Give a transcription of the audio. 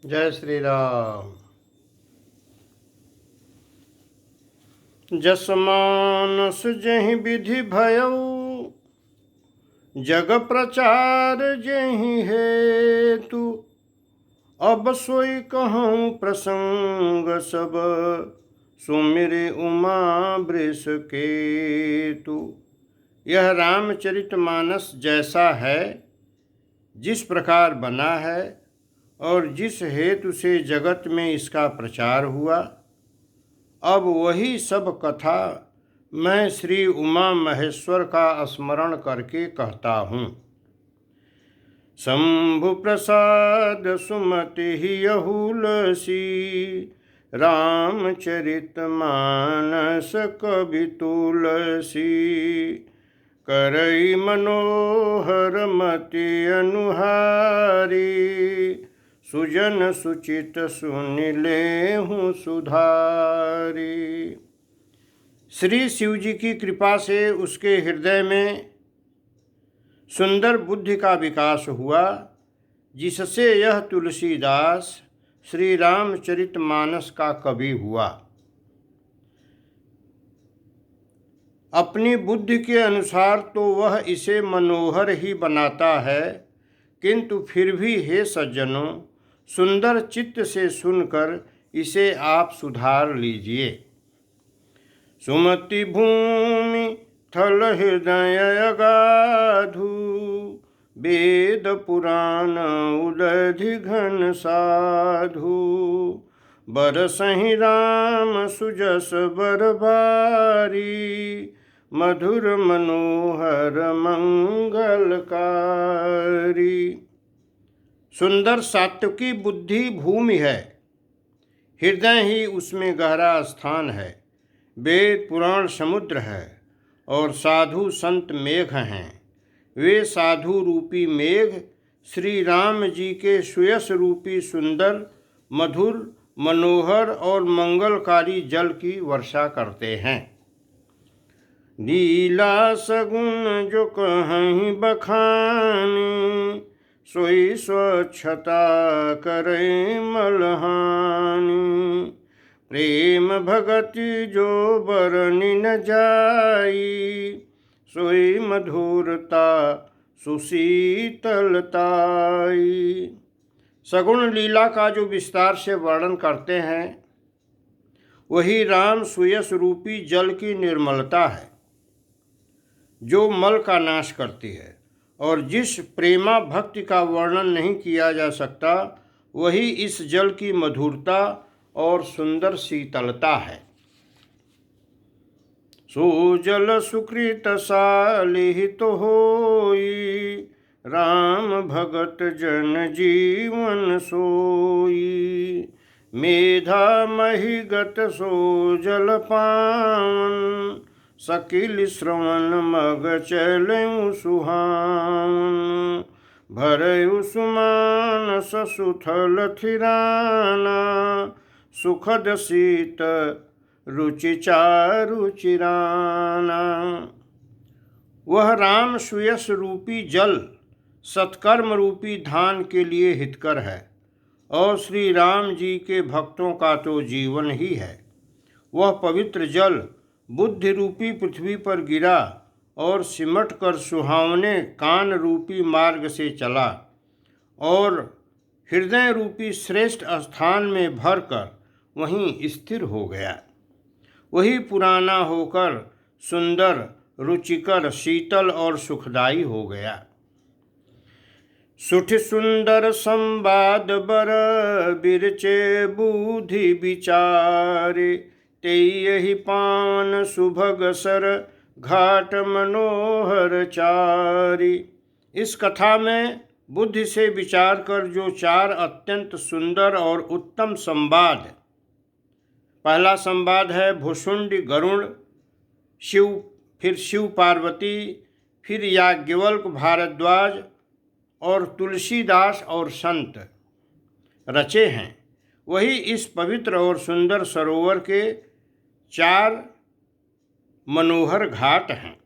जय श्री राम। जस मानस जहि विधि भयउ, जग प्रचार जहि हेतु। अब सोई कहूँ प्रसंग सब, सुमिरि उमा वृष केतु। यह रामचरितमानस जैसा है, जिस प्रकार बना है और जिस हेतु से जगत में इसका प्रचार हुआ, अब वही सब कथा मैं श्री उमा महेश्वर का स्मरण करके कहता हूँ। शंभु प्रसाद सुमति यहुलसी, रामचरित मानस कवि तुलसी। करई मनोहर मति अनुहारी, सुजन सुचित सुन लेहूँ सुधारी। श्री शिव जी की कृपा से उसके हृदय में सुंदर बुद्धि का विकास हुआ, जिससे यह तुलसीदास श्री रामचरितमानस का कवि हुआ। अपनी बुद्धि के अनुसार तो वह इसे मनोहर ही बनाता है, किंतु फिर भी हे सज्जनों, सुंदर चित्त से सुनकर इसे आप सुधार लीजिए। सुमति भूमि थल हृदय अगाधु, वेद पुराण उदधि घन साधु। बरसहि राम सुजस बरबारी, मधुर मनोहर मंगलकारी। सुंदर सात्विकी बुद्धि भूमि है, हृदय ही उसमें गहरा स्थान है। वेद पुराण समुद्र है और साधु संत मेघ हैं। वे साधु रूपी मेघ श्री राम जी के सुयस रूपी सुंदर, मधुर, मनोहर और मंगलकारी जल की वर्षा करते हैं। लीला सगुण जो कहीं बखानी, सोई स्वच्छता करे मलहानी। प्रेम भगति जो बरनि न जाई, सोई मधुरता सुशीतलताई। सगुण लीला का जो विस्तार से वर्णन करते हैं, वही राम सुयस रूपी जल की निर्मलता है, जो मल का नाश करती है। और जिस प्रेमा भक्ति का वर्णन नहीं किया जा सकता, वही इस जल की मधुरता और सुंदर शीतलता है। सो जल सुकृत सालिहित होई, राम भगत जन जीवन सोई। मेधा महिगत सो जल पावन, सकिल श्रवण मग चलऊ सुहावन। भरयु सुमान ससुथल थिराना, सुखद शीत रुचि चारु चिराना। वह राम सुयस रूपी जल सत्कर्म रूपी धान के लिए हितकर है, और श्री राम जी के भक्तों का तो जीवन ही है। वह पवित्र जल बुद्धि रूपी पृथ्वी पर गिरा और सिमट कर सुहावने कान रूपी मार्ग से चला, और हृदय रूपी श्रेष्ठ स्थान में भरकर वहीं स्थिर हो गया। वही पुराना होकर सुंदर, रुचिकर, शीतल और सुखदायी हो गया। सुठ सुंदर संवाद बर, बिरचे बुद्धि विचारे। तेहि पावन सुभग सर, घाट मनोहर चारी। इस कथा में बुद्धि से विचार कर जो चार अत्यंत सुंदर और उत्तम संवाद। पहला संवाद है भुषुंड गरुण शिव, फिर शिव पार्वती, फिर याज्ञवल्क्य भारद्वाज और तुलसीदास और संत रचे हैं। वही इस पवित्र और सुंदर सरोवर के चार मनोहर घाट हैं।